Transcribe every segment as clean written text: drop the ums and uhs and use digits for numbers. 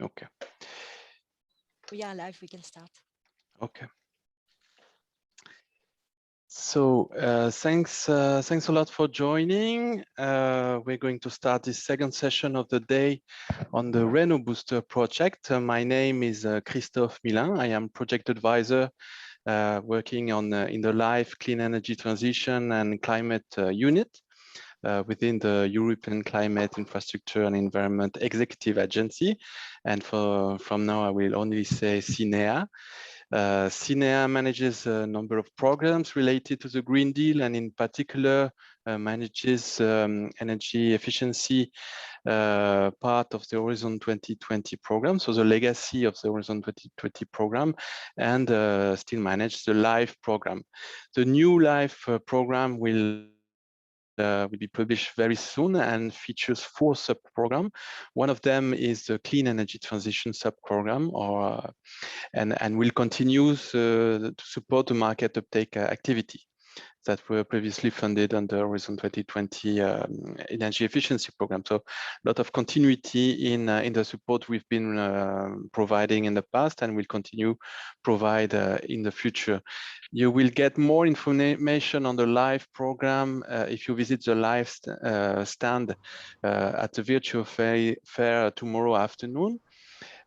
Okay. We are live, we can start. Okay. So thanks a lot for joining. We're going to start this second session of the day on the RenoBooster project. My name is Christophe Milin. I am project advisor working on in the Life Clean Energy Transition and Climate unit within the European Climate Infrastructure and Environment Executive Agency. And from now, I will only say CINEA. CINEA manages a number of programs related to the Green Deal, and in particular manages energy efficiency part of the Horizon 2020 program, so the legacy of the Horizon 2020 program, and still manage the LIFE program. The new LIFE program will be published very soon and features 4 sub-programs. One of them is the Clean Energy Transition sub-program, and will continue to support the market uptake activity that were previously funded under Horizon 2020 energy efficiency program. So a lot of continuity in the support we've been providing in the past and will continue provide in the future. You will get more information on the LIFE program if you visit the LIFE stand at the virtual fair tomorrow afternoon.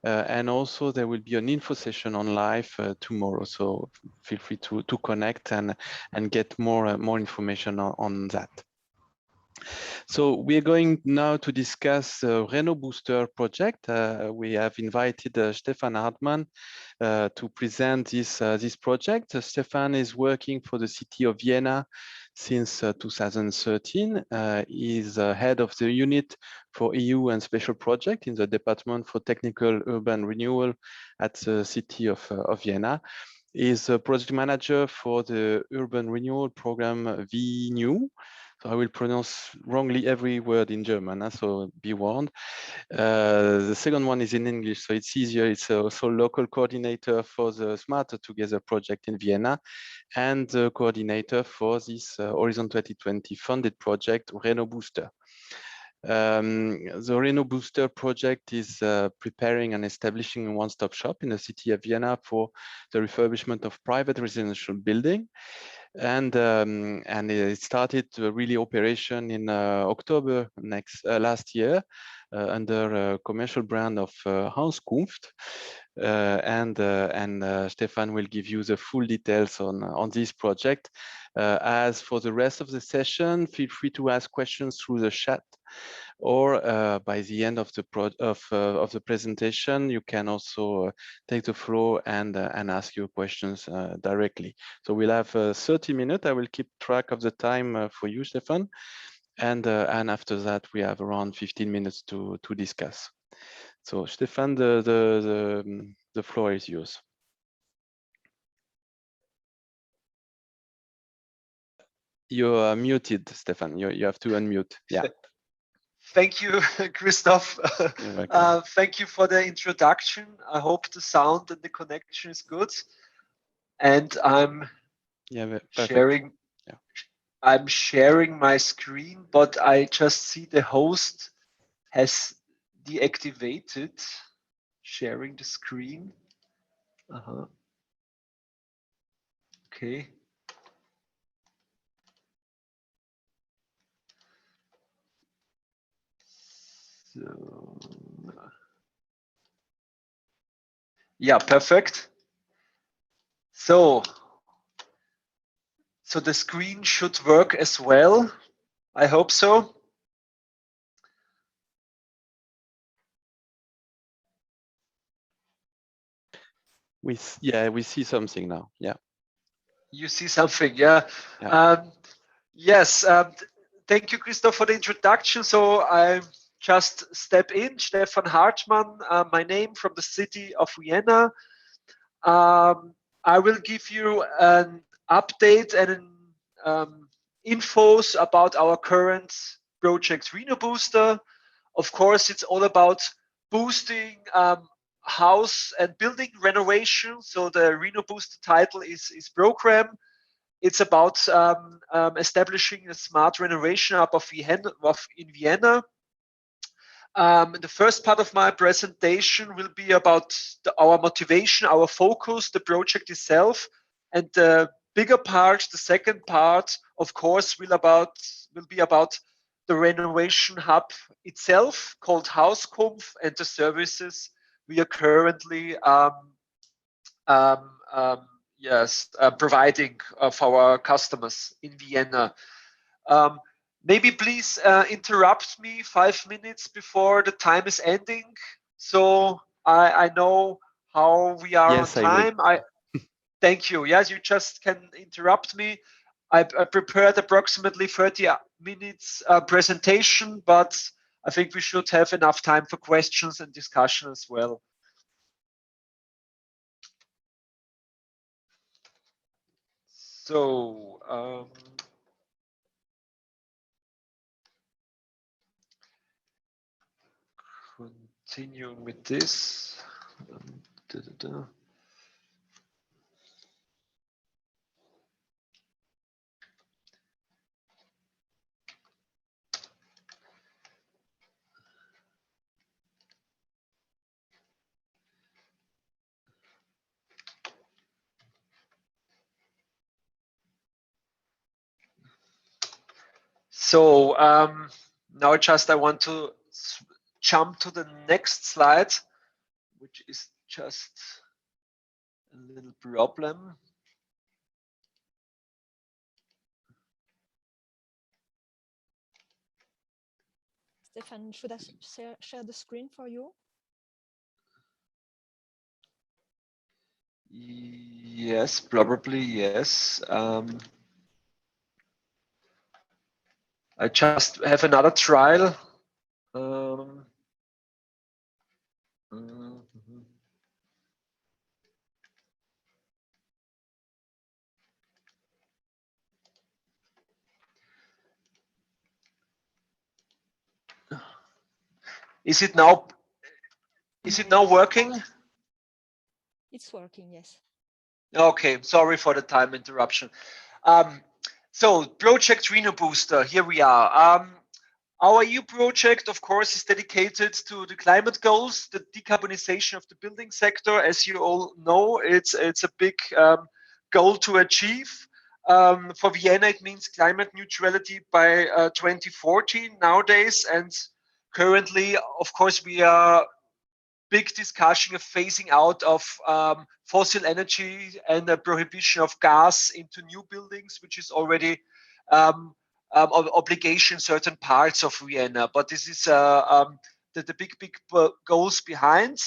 And also there will be an info session on LIFE tomorrow, so feel free to connect and get more information on that. So we are going now to discuss RenoBooster project. We have invited Stefan Hartmann to present this project. Stefan is working for the city of Vienna since 2013. He is head of the unit for EU and special project in the Department for Technical Urban Renewal at the city of Vienna. He is a project manager for the Urban Renewal Program VNU. So I will pronounce wrongly every word in German, so be warned. The second one is in English, so it's easier. It's also local coordinator for the Smarter Together project in Vienna and the coordinator for this Horizon 2020 funded project, RenoBooster. The RenoBooster project is preparing and establishing a one-stop shop in the city of Vienna for the refurbishment of private residential building. And it started really operation in October last year under a commercial brand of Hauskunft. And Stefan will give you the full details on this project. As for the rest of the session, feel free to ask questions through the chat, or by the end of the presentation, you can also take the floor and ask your questions directly. So we'll have 30 minutes. I will keep track of the time for you, Stefan, and after that we have around 15 minutes to discuss. So Stefan, the floor is yours. You're muted, Stefan. You have to unmute. Yeah. Thank you, Christoph. Thank you for the introduction. I hope the sound and the connection is good. And I'm sharing. Yeah. I'm sharing my screen, but I just see the host has deactivated sharing the screen. Okay. So, yeah, perfect. So the screen should work as well. I hope so. We see something now. Yeah. You see something, yeah. Yes. Thank you, Christoph, for the introduction. So I just step in. Stefan Hartmann, my name, from the city of Vienna. I will give you an update and infos about our current project RenoBooster. Of course, it's all about boosting house and building renovation. So the RenoBooster title is program. It's about establishing a smart renovation hub in Vienna. The first part of my presentation will be about our motivation, our focus, the project itself, and the bigger part, the second part, of course, will be about the renovation hub itself, called Hauskunft, and the services we are currently providing for our customers in Vienna. Maybe please interrupt me 5 minutes before the time is ending, so I know how we are on time. Thank you. Yes, you just can interrupt me. I prepared approximately 30 minutes presentation, but I think we should have enough time for questions and discussion as well. So, continuing with this. So now just I want to jump to the next slide, which is just a little problem. Stefan, should I share the screen for you? Yes, probably yes. I just have another trial. Is it now working? It's working, yes. Okay, sorry for the time interruption. So project RenoBooster, here we are. Our EU project, of course, is dedicated to the climate goals, the decarbonization of the building sector. As you all know, it's a big goal to achieve. For Vienna, it means climate neutrality by 2040 nowadays. And currently, of course, we are big discussion of phasing out of fossil energy and the prohibition of gas into new buildings, which is already obligation in certain parts of Vienna. But this is the big goals behind.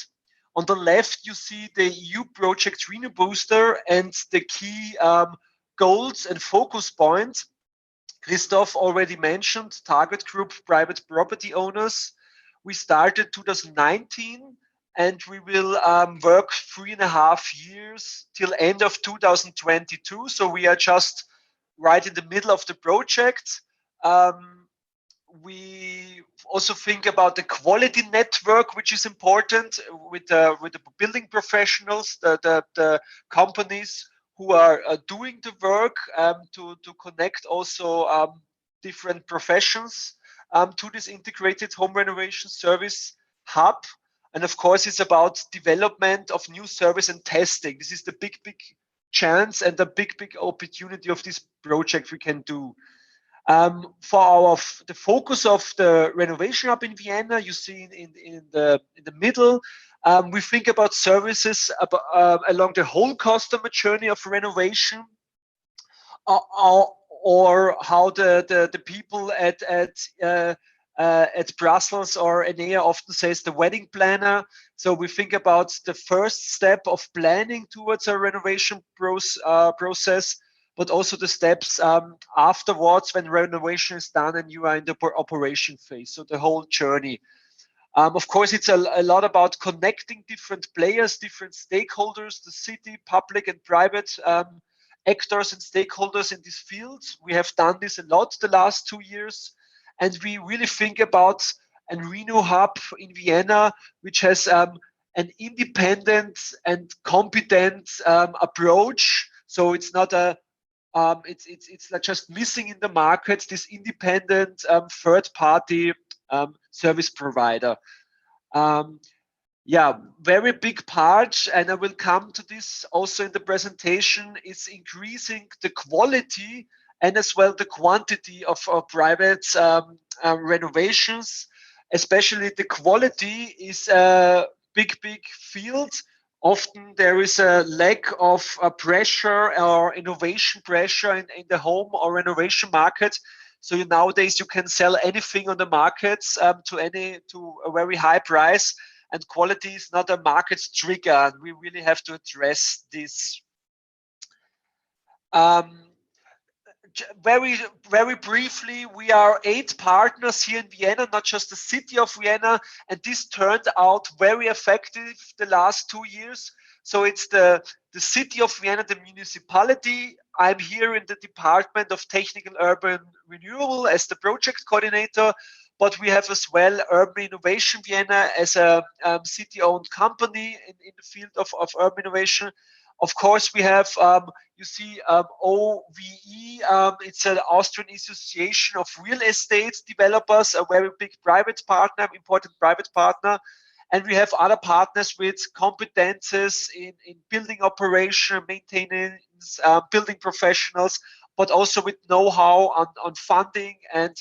On the left, you see the EU project RenoBooster and the key goals and focus points. Christoph already mentioned target group private property owners. We started 2019 and we will work 3.5 years till end of 2022. So we are just right in the middle of the project. We also think about the quality network, which is important with the building professionals, the companies who are doing the work, to connect also different professions to this integrated home renovation service hub. And of course, it's about development of new service and testing. This is the big chance and the big opportunity of this project we can do. For the focus of the renovation hub in Vienna, you see in the middle, we think about services along the whole customer journey of renovation, or how the people at Brussels or Enea often says the wedding planner. So we think about the first step of planning towards a renovation process, but also the steps afterwards when renovation is done and you are in the operation phase. So the whole journey. Of course, it's a lot about connecting different players, different stakeholders, the city, public and private actors and stakeholders in this field. We have done this a lot the last 2 years. And we really think about a Reno hub in Vienna, which has an independent and competent approach. So it's not it's not just missing in the market this independent third party service provider. Yeah, very big part, and I will come to this also in the presentation, is increasing the quality and as well the quantity of private renovations. Especially the quality is a big field. Often there is a lack of pressure or innovation pressure in the home or renovation market. So nowadays you can sell anything on the markets to a very high price, and quality is not a market trigger, and we really have to address this. Very briefly, we are 8 partners here in Vienna, not just the city of Vienna, and this turned out very effective the last 2 years. So it's the city of Vienna, the municipality. I'm here in the Department of Technical Urban Renewal as the project coordinator, but we have as well Urban Innovation Vienna as a city-owned company in the field of urban innovation. Of course, we have, you see, OVE, it's an Austrian Association of Real Estate Developers, a very big private partner, important private partner. And we have other partners with competences in building operation, maintenance, building professionals, but also with know-how on funding and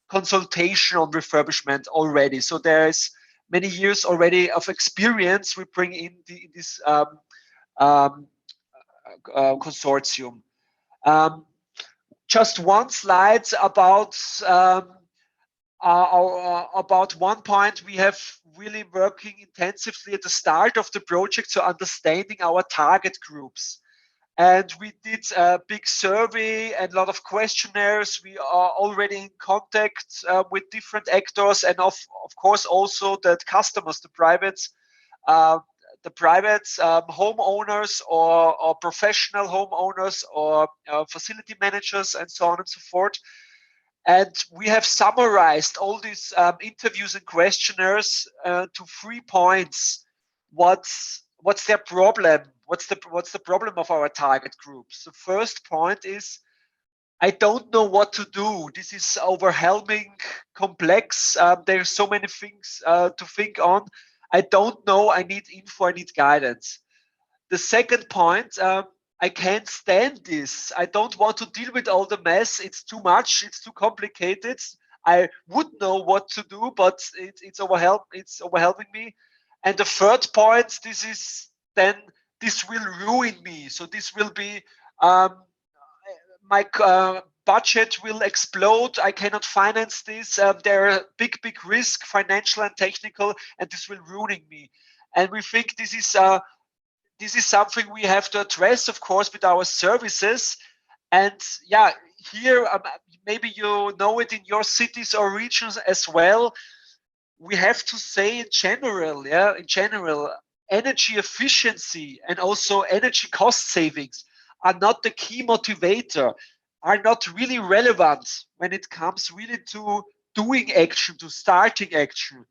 consultation on refurbishment already. So there's many years already of experience we bring in this consortium. Just one slide about one point. We have really working intensively at the start of the project, so understanding our target groups. And we did a big survey and a lot of questionnaires. We are already in contact with different actors, and of course also the customers, the private homeowners or professional homeowners or facility managers and so on and so forth. And we have summarized all these interviews and questionnaires to 3 points. What's their problem? What's the problem of our target groups? The first point is, I don't know what to do. This is overwhelming, complex. There's so many things to think on. I don't know. I need info. I need guidance. The second point, I can't stand this. I don't want to deal with all the mess. It's too much. It's too complicated. I would know what to do, but it's overwhelming me. And the third point, this will ruin me. So this will be my budget will explode. I cannot finance this. There are big risk, financial and technical, and this will ruin me. And we think this is something we have to address, of course, with our services. And yeah, here maybe you know it in your cities or regions as well. We have to say in general, energy efficiency and also energy cost savings are not the key motivator, are not really relevant when it comes really to doing action, to starting action.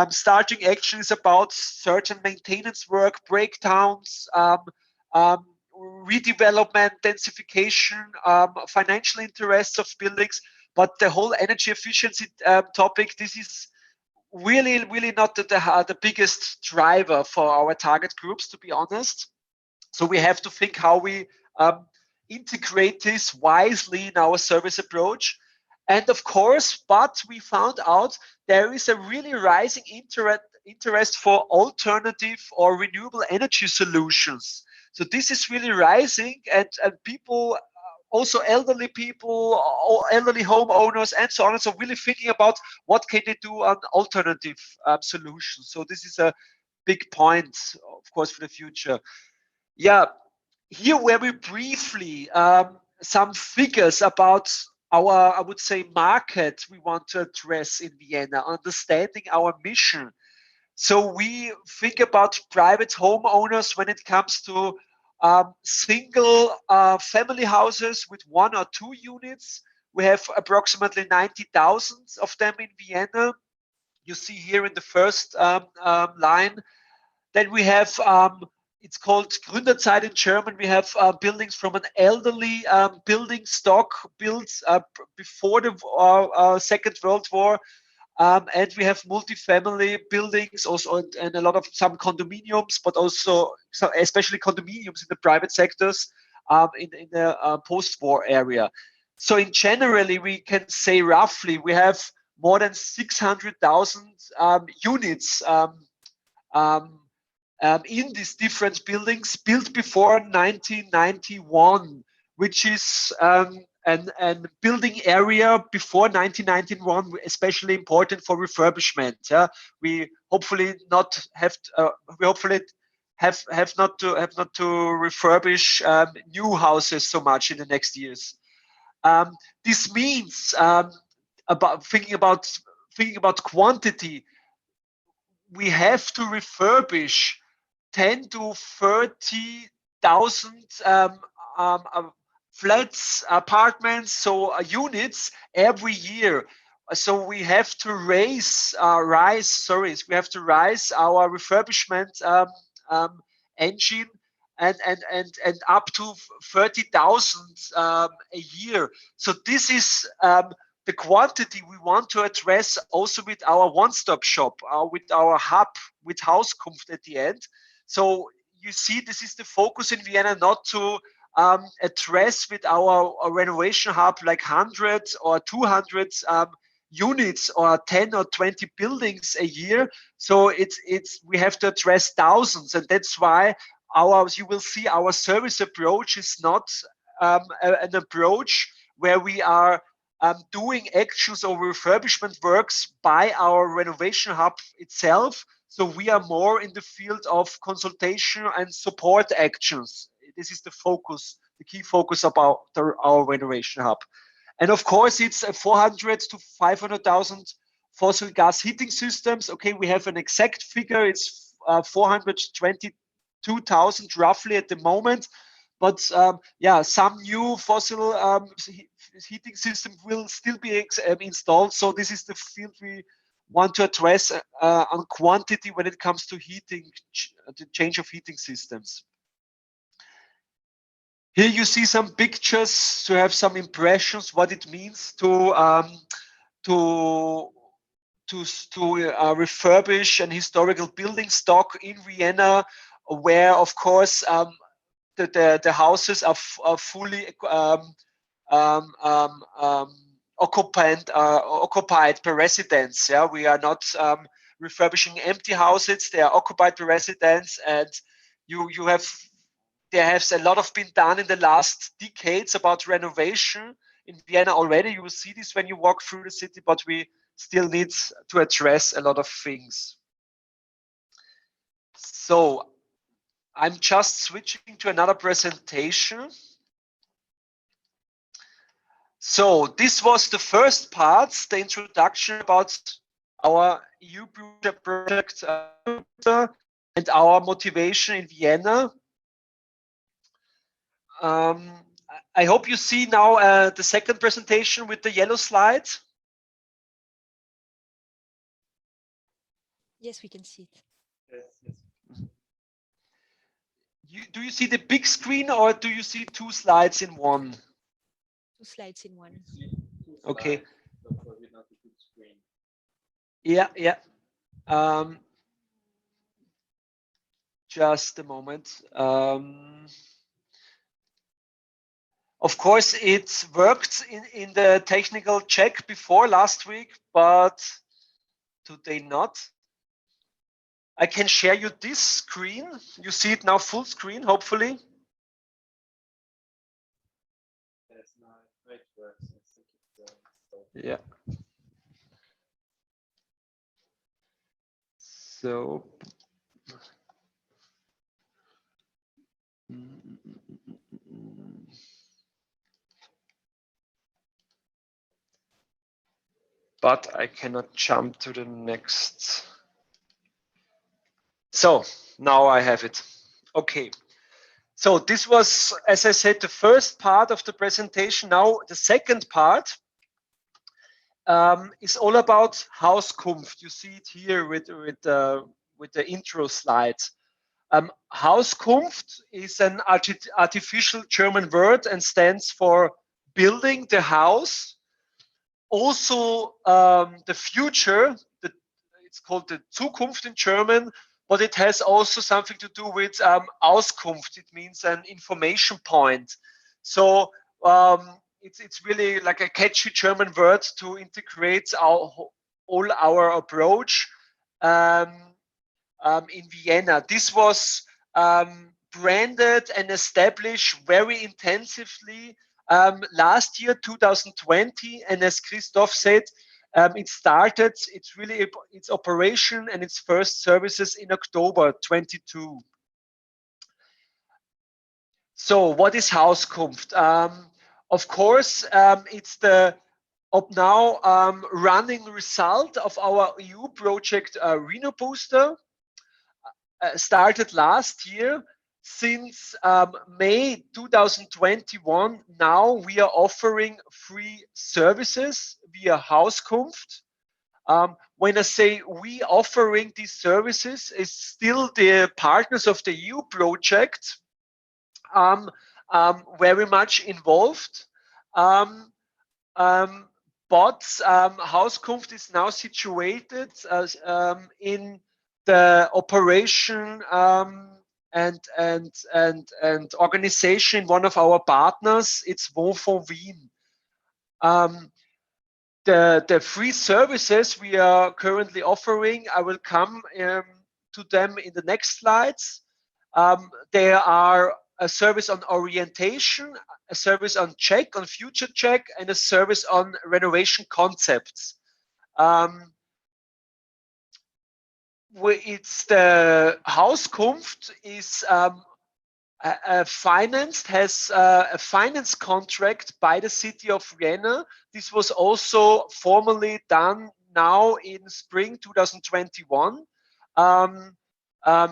Starting action is about certain maintenance work, breakdowns, redevelopment, densification, financial interests of buildings. But the whole energy efficiency topic, this is really not the biggest driver for our target groups, to be honest. So we have to think how we integrate this wisely in our service approach. And of course, but we found out there is a really rising interest for alternative or renewable energy solutions. So this is really rising, and people, also elderly people, elderly homeowners, and so on. And so really thinking about what can they do on alternative solutions. So this is a big point, of course, for the future. Yeah, here very briefly, some figures about our, I would say, market we want to address in Vienna, understanding our mission. So we think about private homeowners when it comes to single family houses with 1 or 2 units. We have approximately 90,000 of them in Vienna. You see here in the first line. Then we have, it's called Gründerzeit in German. We have buildings from an elderly building stock built before the Second World War. and we have multi-family buildings also, and a lot of some condominiums, but also especially condominiums in the private sectors in the post-war area. So in generally, we can say roughly we have more than 600,000 units in these different buildings built before 1991, which is an building area before 1991, especially important for refurbishment. We hopefully not have we hopefully have not to refurbish new houses so much in the next years. This means about thinking about quantity, we have to refurbish 10 to 30,000 flats, apartments, so units every year. So we have to rise our refurbishment engine and up to 30,000 a year. So this is the quantity we want to address also with our one-stop shop, with our hub, with Hauskunft at the end. So you see, this is the focus in Vienna, not to address with our renovation hub like 100 or 200 units or 10 or 20 buildings a year. So we have to address thousands, and that's why you will see our service approach is not an approach where we are doing actions or refurbishment works by our renovation hub itself. So we are more in the field of consultation and support actions. This is the focus, the key focus about our renovation hub. And of course, it's 400 to 500,000 fossil gas heating systems. Okay, we have an exact figure. It's 422,000 roughly at the moment. But yeah, some new fossil heating system will still be installed. So this is the field we want to address on quantity when it comes to heating, the change of heating systems. Here you see some pictures to have some impressions what it means to refurbish an historical building stock in Vienna, where of course the houses are fully occupied by residents. Yeah, we are not refurbishing empty houses; they are occupied by residents, and there has a lot of been done in the last decades about renovation in Vienna already. You will see this when you walk through the city, but we still need to address a lot of things. So I'm just switching to another presentation. So this was the first part, the introduction about our EU project and our motivation in Vienna. I hope you see now the second presentation with the yellow slides. Yes, we can see it. Yes. Do you see the big screen, or do you see two slides in one? Two slides in one. Okay. Yeah. Just a moment. Of course, it worked in the technical check before last week, but today not. I can share you this screen. You see it now full screen, hopefully. Yeah. So. But I cannot jump to the next. So now I have it. Okay. So this was, as I said, the first part of the presentation. Now the second part is all about Hauskunft. You see it here with the intro slides. Hauskunft is an artificial German word and stands for building the house, also the future. It's called the Zukunft in German, but it has also something to do with Auskunft. It means an information point. So it's really like a catchy German word to integrate all our approach in Vienna. This was branded and established very intensively last year, 2020, and as Christoph said, it started its operation and its first services in October 22. So what is Hauskunft? Of course, it's the now running result of our EU project RenoBooster, started last year. Since May 2021, now we are offering free services via Hauskunft. When I say we offering these services, it's still the partners of the EU project very much involved. But Hauskunft is now situated in the operation and organization, one of our partners. It's Renovation. The free services we are currently offering, I will come to them in the next slides. There are a service on orientation, a service on check, on future check, and a service on renovation concepts. It's the Hauskunft is financed, has a finance contract by the city of Vienna. This was also formally done now in spring 2021.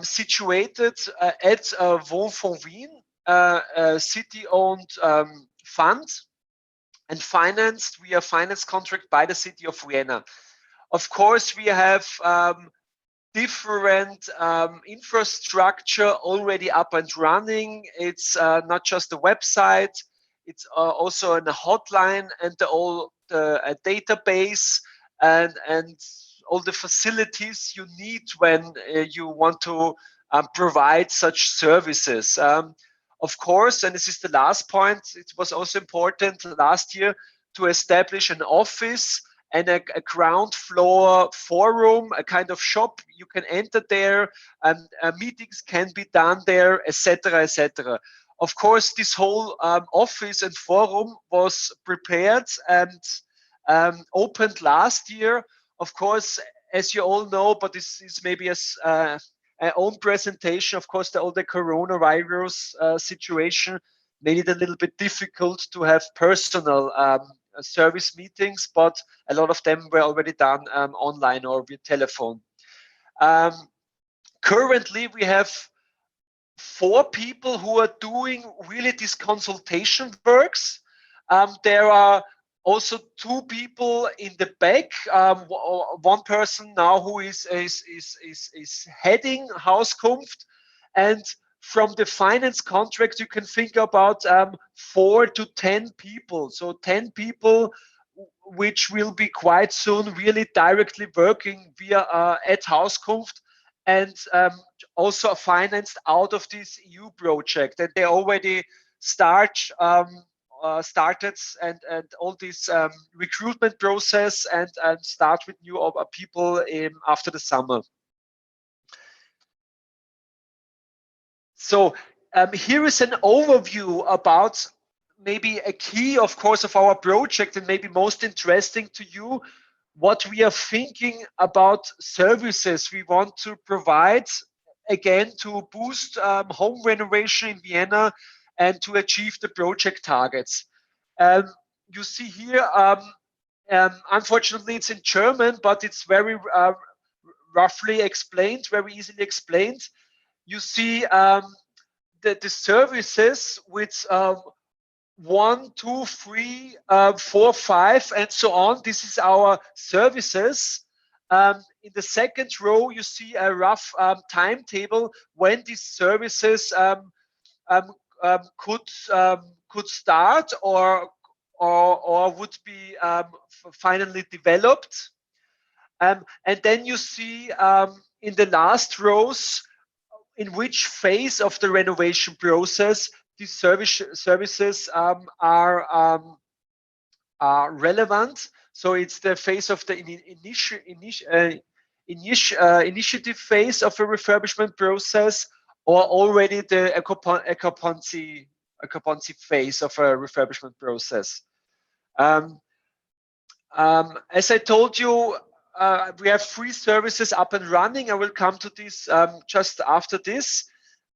Situated at Renovation, a city-owned fund, and financed via finance contract by the city of Vienna. Of course, we have different infrastructure already up and running. It's not just a website, it's also a hotline and a database and all the facilities you need when you want to provide such services. Of course, and this is the last point, it was also important last year to establish an office and a ground floor forum, a kind of shop. You can enter there, and meetings can be done there, etc., etc. Of course, this whole office and forum was prepared and opened last year. Of course, as you all know, but this is maybe an own presentation. Of course, all the coronavirus situation made it a little bit difficult to have personal service meetings, but a lot of them were already done online or via telephone. Currently, we have 4 people who are doing really these consultation works. There are also 2 people in the back. One person now who is heading Hauskunft, and from the finance contract, you can think about 4 to 10 people. So 10 people, which will be quite soon really directly working via at Hauskunft and also financed out of this EU project. And they already started and all this recruitment process and start with new people after the summer. So here is an overview about maybe a key, of course, of our project, and maybe most interesting to you, what we are thinking about services we want to provide, again, to boost home renovation in Vienna and to achieve the project targets. You see here, unfortunately, it's in German, but it's very roughly explained, very easily explained. You see the services with 1, 2, 3, 4, 5, and so on. This is our services. In the second row, you see a rough timetable when these services could start or or would be finally developed. And then you see in the last rows in which phase of the renovation process these services are relevant. So it's the phase of the initiative phase of a refurbishment process, or already the occupancy phase of a refurbishment process. As I told you, we have 3 services up and running. I will come to this just after this.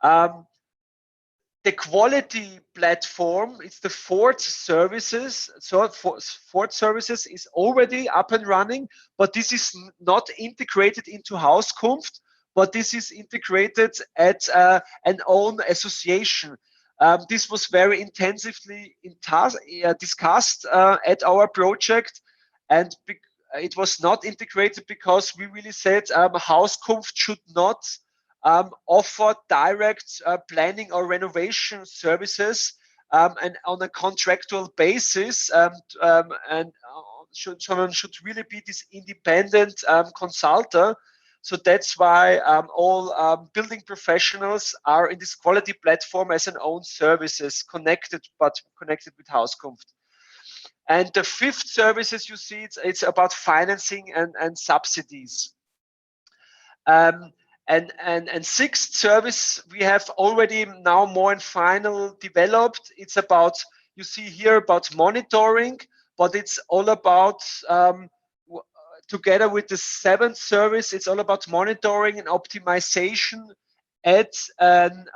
The quality platform, it's the fourth services. So fourth services is already up and running, but this is not integrated into Hauskunft, but this is integrated at an own association. This was very intensively discussed at our project, and it was not integrated because we really said Hauskunft should not offer direct planning or renovation services and on a contractual basis, and should really be this independent consultant. So that's why all building professionals are in this quality platform as an own services, connected with Hauskunft. And the 5th services you see, it's about financing and subsidies. And 6th service we have already now more in final developed. It's about, you see here, about monitoring, but it's all about together with the 7th service, it's all about monitoring and optimization at an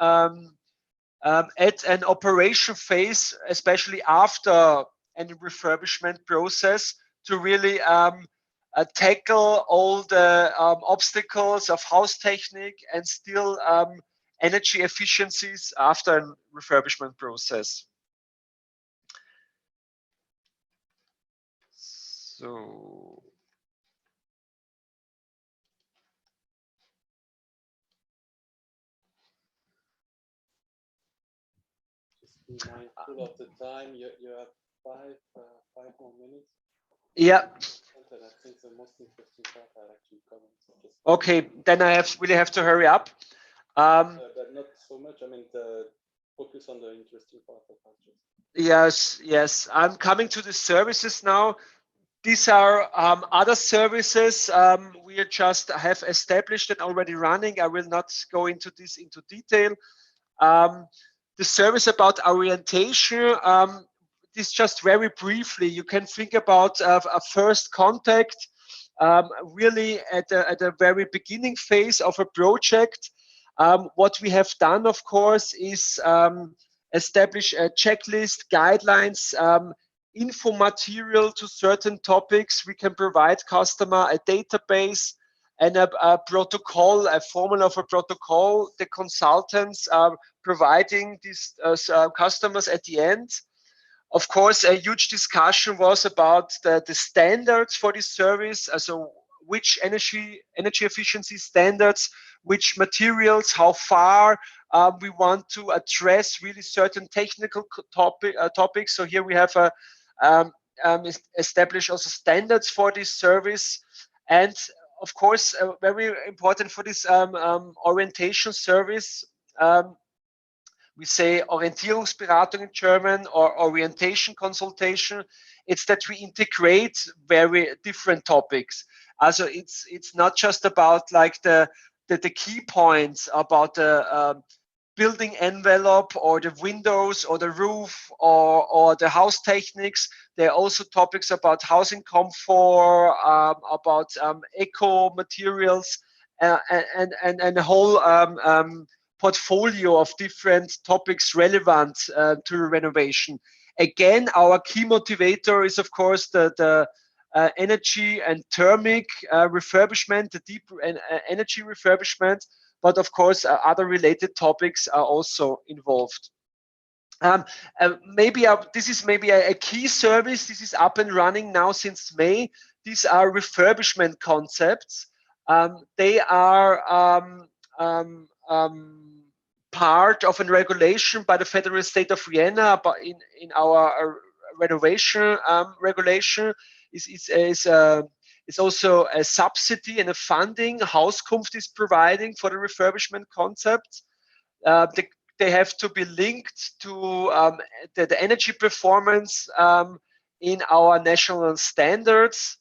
operation phase, especially after any refurbishment process, to really tackle all the obstacles of house technique and still energy efficiencies after a refurbishment process. So be mindful of the time. You have five more minutes. Yeah. And I think the most interesting part are actually coming. Okay, then I really have to hurry up. But not so much. I mean, focus on the interesting part of it. Yes. I'm coming to the services now. These are other services we just have established and already running. I will not go into this into detail. The service about orientation, this just very briefly, you can think about a first contact, really at the very beginning phase of a project. What we have done, of course, is establish a checklist, guidelines, info material to certain topics. We can provide customer a database and a protocol, a formula of a protocol. The consultants are providing these customers at the end. Of course, a huge discussion was about the standards for this service, so which energy efficiency standards, which materials, how far we want to address really certain technical topics. So here we have established also standards for this service. And of course, very important for this orientation service, we say Orientierungsberatung in German, or orientation consultation. It's that we integrate very different topics. Also, it's not just about like the key points about the building envelope or the windows or the roof or the house techniques. There are also topics about housing comfort, about eco materials, and a whole portfolio of different topics relevant to renovation. Again, our key motivator is, of course, the energy and thermic refurbishment, the deep energy refurbishment, but of course, other related topics are also involved. This is maybe a key service. This is up and running now since May. These are refurbishment concepts. They are part of a regulation by the federal state of Vienna in our renovation regulation is also a subsidy and a funding Hauskunft is providing for the refurbishment concept. They have to be linked to the energy performance in our national standards.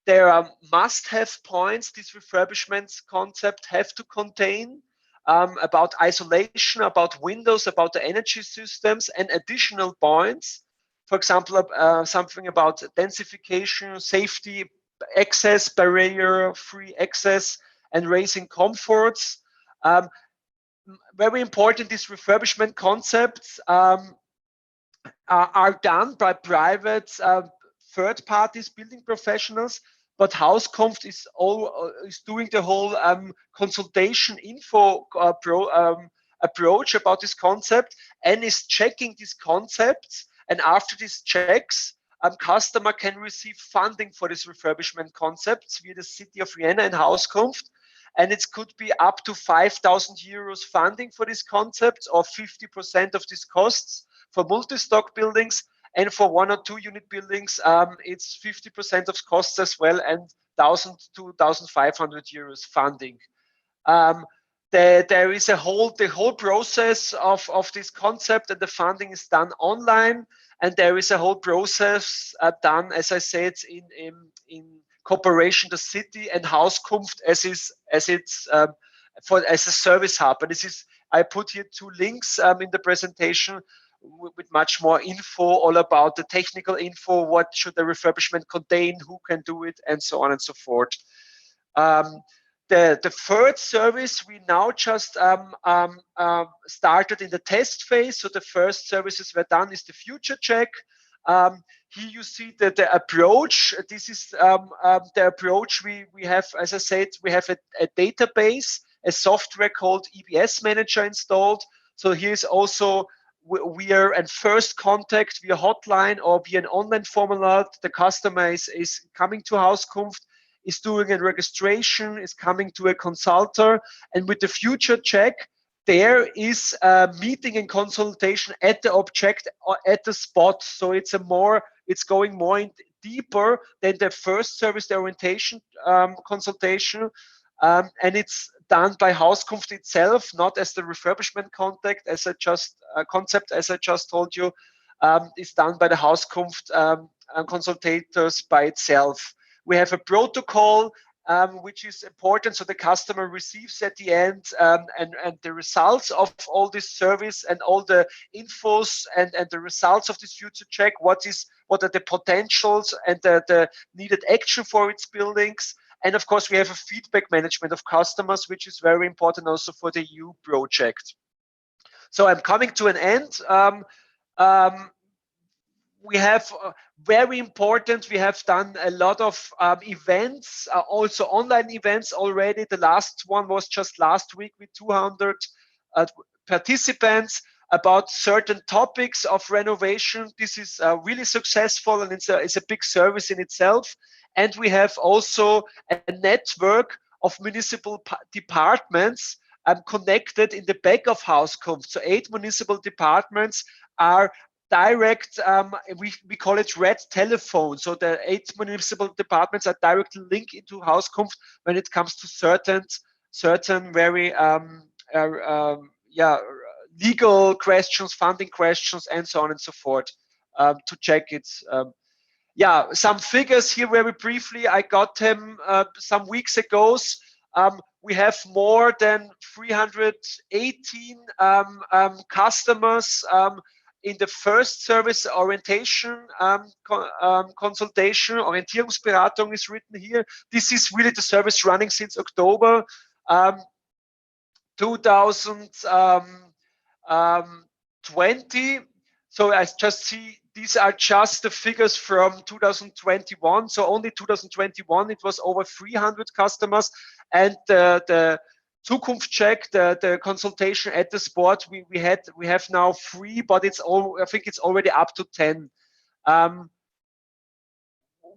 There are must-have points this refurbishment concept have to contain about isolation, about windows, about the energy systems, and additional points. For example, something about densification, safety, access, barrier-free access, and raising comforts. Very important, these refurbishment concepts are done by private third parties, building professionals, but Hauskunft is doing the whole consultation info approach about this concept and is checking these concepts. And after these checks, customer can receive funding for this refurbishment concepts via the city of Vienna and Hauskunft. And it could be up to 5,000 euros funding for this concept, or 50% of these costs for multi-stock buildings. And for 1 or 2 unit buildings, it's 50% of costs as well, and 1,000 to 1,500 euros funding. There is the whole process of this concept, and the funding is done online. And there is a whole process done, as I said, in cooperation, the city and Hauskunft as a service hub. And this is, I put here 2 links in the presentation with much more info, all about the technical info, what should the refurbishment contain, who can do it, and so on and so forth. The third service we now just started in the test phase. So the first services were done is the future check. Here you see the approach. This is the approach we have. As I said, we have a database, a software called EBS Manager installed. So here's also we are in first contact via hotline or via an online formular. The customer is coming to Hauskunft, is doing a registration, is coming to a consultant, and with the future check, there is a meeting and consultation at the object or at the spot. So it's going more deeper than the first service, the orientation consultation, and it's done by Hauskunft itself, not as the refurbishment concept, as I just told you. It's done by the Hauskunft consultators by itself. We have a protocol which is important, so the customer receives at the end and the results of all this service and all the infos and the results of this future check. What are the potentials and the needed action for its buildings? And of course, we have a feedback management of customers, which is very important also for the EU project. So I'm coming to an end. We have very important, we have done a lot of events, also online events already. The last one was just last week with 200 participants about certain topics of renovation. This is really successful, and it's a big service in itself. And we have also a network of municipal departments connected in the back of Hauskunft. So 8 municipal departments are direct, we call it red telephone. So the 8 municipal departments are directly linked into Hauskunft when it comes to certain very legal questions, funding questions, and so on and so forth, to check it. Some figures here very briefly. I got them some weeks ago. We have more than 318 customers in the first service orientation consultation. Orientierungsberatung is written here. This is really the service running since October 2020. So I just see these are just the figures from 2021. So only 2021 it was over 300 customers, and the Zukunft check, the consultation at the spot, we have now 3, but I think it's already up to 10.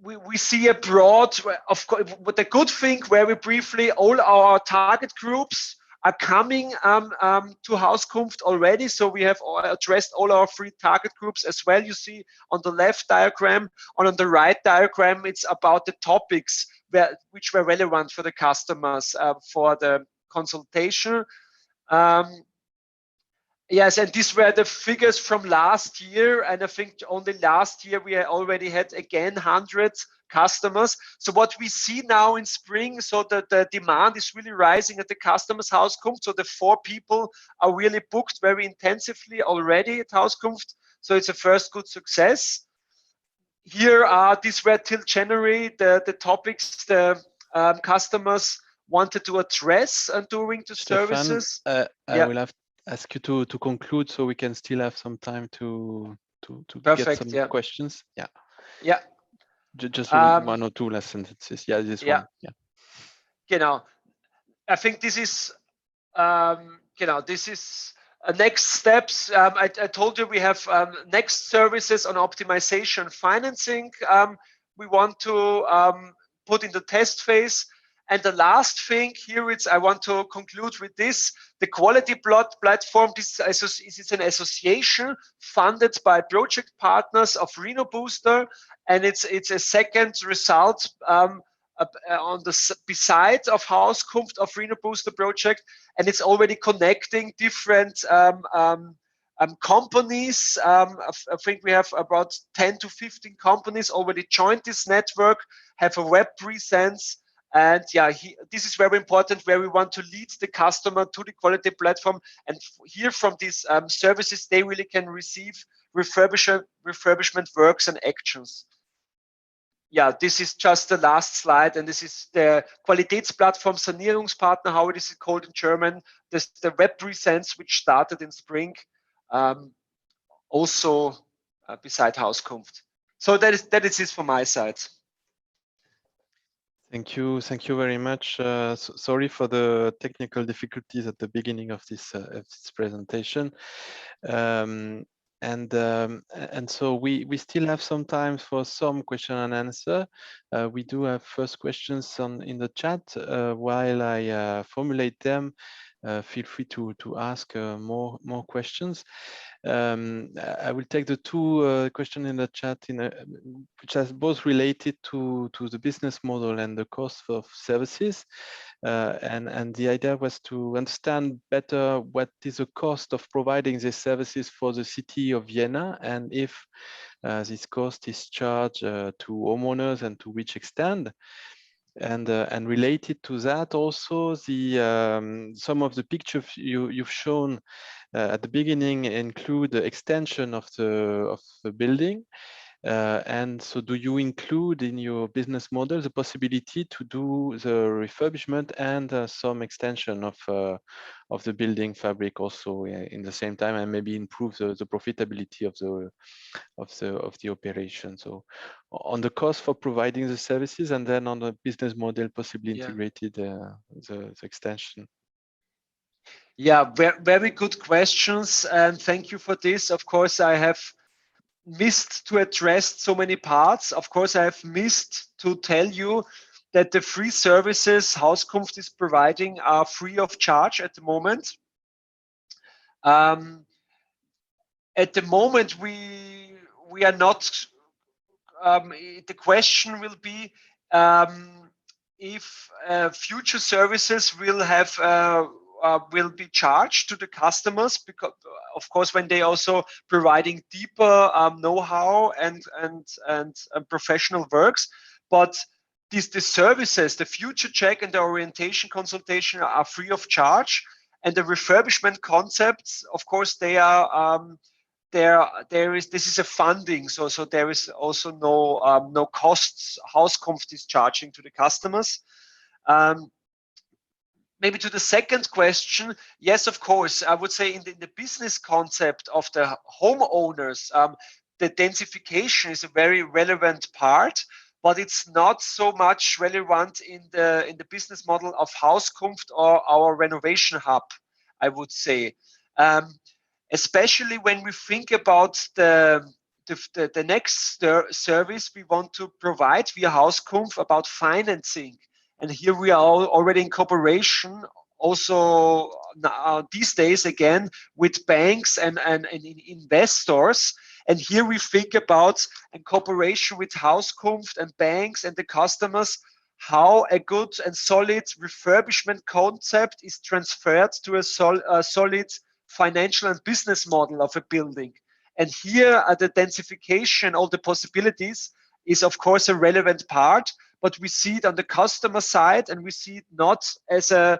We see a broad, of course, but the good thing, very briefly, all our target groups are coming to Hauskunft already. So we have addressed all our 3 target groups as well. You see on the left diagram, and on the right diagram, it's about the topics which were relevant for the customers for the consultation. Yes, and these were the figures from last year, and I think only last year we already had again 100 customers. So what we see now in spring, so that the demand is really rising at the customers' Hauskunft. So the 4 people are really booked very intensively already at Hauskunft. So it's a first good success. Here are these were till January the topics the customers wanted to address during the services. I will have ask you to conclude so we can still have some time to Perfect, get some questions. Yeah. Just 1 or 2 last sentences. Yeah, this one. Yeah. Genau. I think this is this is next steps. I told you we have next services on optimization financing. We want to put in the test phase. And the last thing here, I want to conclude with this: the quality plot platform. This is an association funded by project partners of RenoBooster, and it's a second result on the beside of Hauskunft of RenoBooster project, and it's already connecting different companies. I think we have about 10 to 15 companies already joined this network, have a web presence. And this is very important, where we want to lead the customer to the quality platform, and hear from these services they really can receive refurbishment works and actions. Yeah, this is just the last slide, and this is the Qualitätsplattform Sanierungspartner, how it is called in German. This the web presence which started in spring, also beside Hauskunft. So that is it from my side. Thank you very much. Sorry for the technical difficulties at the beginning of this presentation, and so we still have some time for some question and answer. We do have first questions in the chat. While I formulate them, feel free to ask more questions. I will take the 2 questions in the chat which are both related to the business model and the cost of services. And the idea was to understand better what is the cost of providing these services for the city of Vienna, and if this cost is charged to homeowners and to which extent. And related to that, also some of the pictures you've shown at the beginning include the extension of the building. And so, do you include in your business model the possibility to do the refurbishment and some extension of the building fabric also in the same time, and maybe improve the profitability of the operation? So, on the cost for providing the services, and then on the business model, possibly integrated the extension. Yeah, very good questions, and thank you for this. Of course, I have missed to address so many parts. Of course, I have missed to tell you that the free services Hauskunft is providing are free of charge at the moment. At the moment, we are not. The question will be if future services will be charged to the customers, because of course when they also providing deeper know-how and professional works. But the services, the future check and the orientation consultation are free of charge, and the refurbishment concepts, of course, they are this is a funding, so there is also no costs Hauskunft is charging to the customers. Maybe to the second question, yes, of course, I would say in the business concept of the homeowners, the densification is a very relevant part, but it's not so much relevant in the business model of Hauskunft or our renovation hub, I would say. Especially when we think about the next service we want to provide via Hauskunft about financing. And here we are already in cooperation also these days again with banks and investors. And here we think about in cooperation with Hauskunft and banks and the customers, how a good and solid refurbishment concept is transferred to a solid financial and business model of a building. And here the densification, all the possibilities is of course a relevant part, but we see it on the customer side, and we see it not as a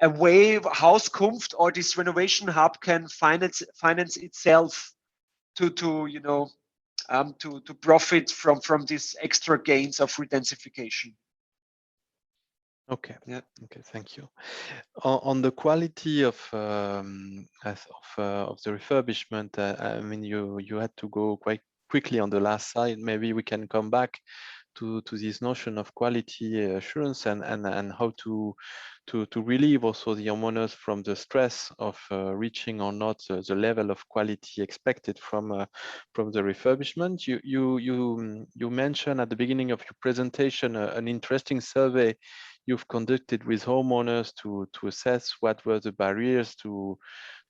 way Hauskunft or this renovation hub can finance itself to you know to profit from these extra gains of redensification. Okay. Yeah. Okay. Thank you. On the quality of the refurbishment, I mean, you had to go quite quickly on the last slide. Maybe we can come back to this notion of quality assurance and how to relieve also the homeowners from the stress of reaching or not the level of quality expected from the refurbishment. You mentioned at the beginning of your presentation an interesting survey you've conducted with homeowners to assess what were the barriers to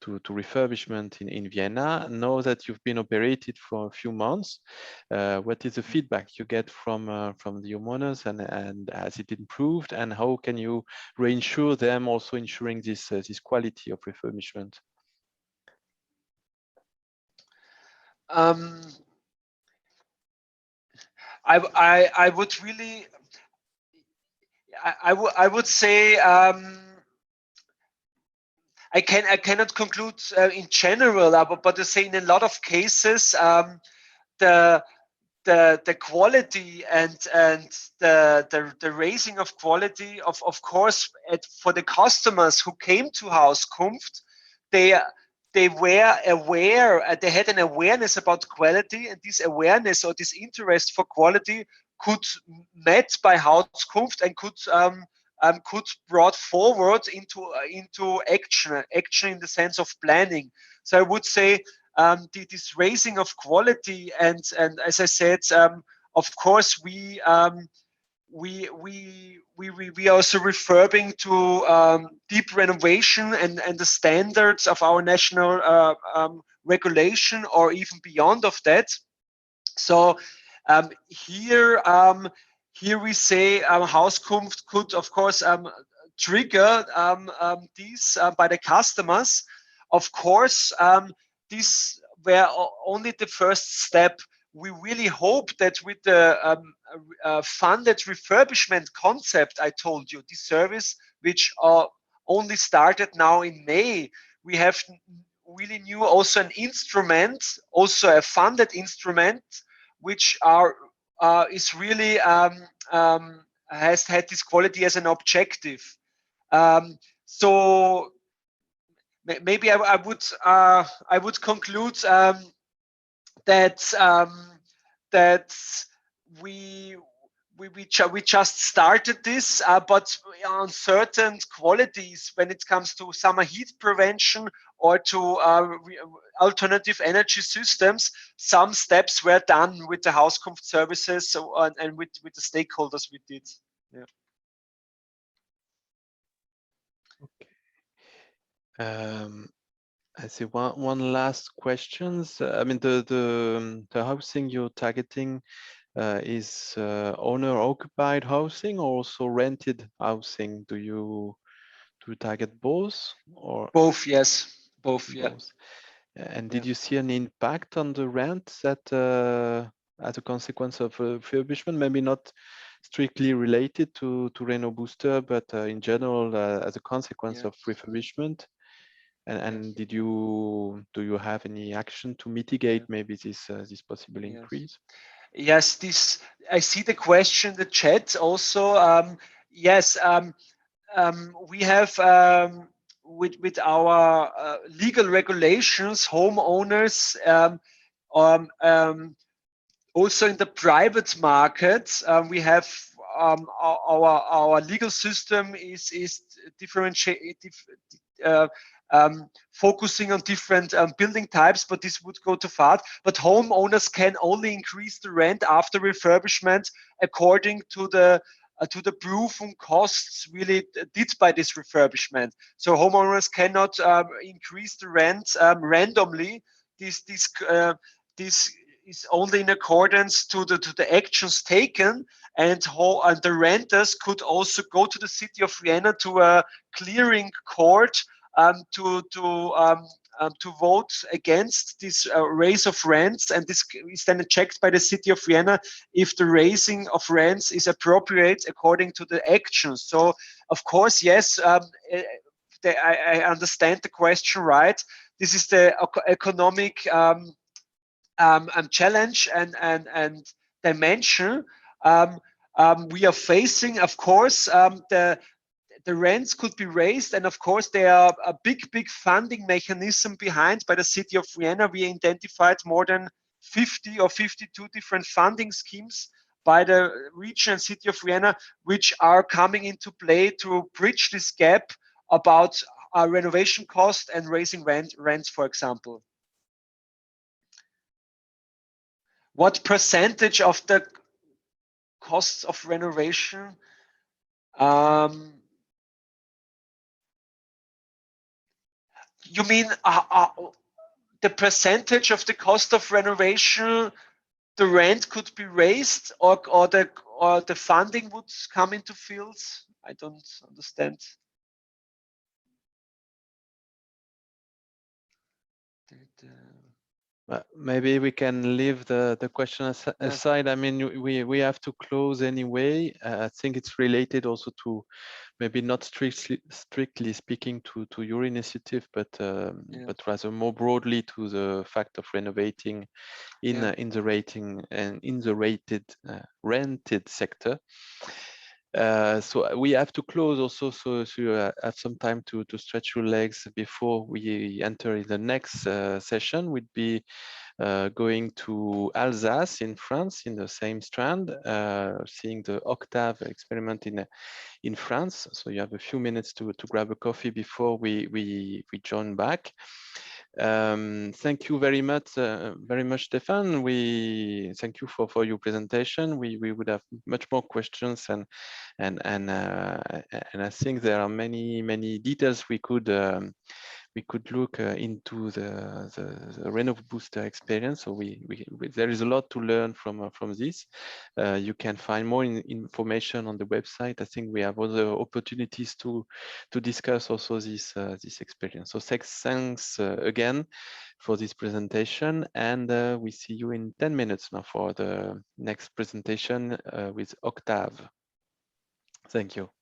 refurbishment in Vienna. Now that you've been operated for a few months, what is the feedback you get from the homeowners, and has it improved, and how can you reinsure them also ensuring this quality of refurbishment? I would really I would say I cannot conclude in general, but to say in a lot of cases the quality and the raising of quality of course for the customers who came to Hauskunft, they were aware, they had an awareness about quality, and this awareness or this interest for quality could met by Hauskunft and could brought forward into action in the sense of planning. So I would say this raising of quality and as I said, of course we are also referring to deep renovation and the standards of our national regulation, or even beyond of that. So here we say Hauskunft could of course trigger these by the customers. Of course, these were only the first step. We really hope that with the funded refurbishment concept I told you, this service which only started now in May, we have really new also an instrument, also a funded instrument, which is really has had this quality as an objective. So maybe I would conclude that we just started this, but on certain qualities when it comes to summer heat prevention or to alternative energy systems, some steps were done with the Hauskunft services and with the stakeholders we did. Yeah. Okay. I see one last question. I mean, the housing you're targeting is owner-occupied housing or also rented housing? Do you target both, or both? Yes, both. Yeah. And did you see an impact on the rent that as a consequence of refurbishment? Maybe not strictly related to RenoBooster, but in general as a consequence of refurbishment. And do you have any action to mitigate maybe this possible increase? Yes, I see the question in the chat also. Yes, we have with our legal regulations, homeowners also in the private market, we have our legal system is differentiated. Focusing on different building types, but this would go too far. But homeowners can only increase the rent after refurbishment according to the to the proven costs really did by this refurbishment. So homeowners cannot increase the rent randomly. This is only in accordance to the actions taken, and the renters could also go to the city of Vienna to a clearing court to vote against this raise of rents, and this is then checked by the city of Vienna if the raising of rents is appropriate according to the actions. So, of course, yes, I understand the question right. This is the economic challenge and dimension we are facing. Of course, the rents could be raised, and of course there are a big funding mechanism behind. By the city of Vienna, we identified more than 50 or 52 different funding schemes by the region and city of Vienna, which are coming into play to bridge this gap about renovation cost and raising rents, for example. What percentage of the costs of renovation? You mean the percentage of the cost of renovation the rent could be raised, or the funding would come into fields? I don't understand. Maybe we can leave the question aside. I mean, we have to close anyway. I think it's related also to, maybe not strictly speaking to your initiative, but rather more broadly to the fact of renovating in the rating and in the rented sector. So we have to close also, so you have some time to stretch your legs before we enter in the next session. We'd be going to Alsace in France in the same strand, seeing the Octave experiment in France. So you have a few minutes to grab a coffee before we join back. Thank you very much, Stefan. We thank you for your presentation. We would have much more questions, and I think there are many details we could look into the RenoBooster experience. So there is a lot to learn from this. You can find more information on the website. I think we have other opportunities to discuss also this experience. So thanks again for this presentation, and we see you in 10 minutes now for the next presentation with Octave. Thank you.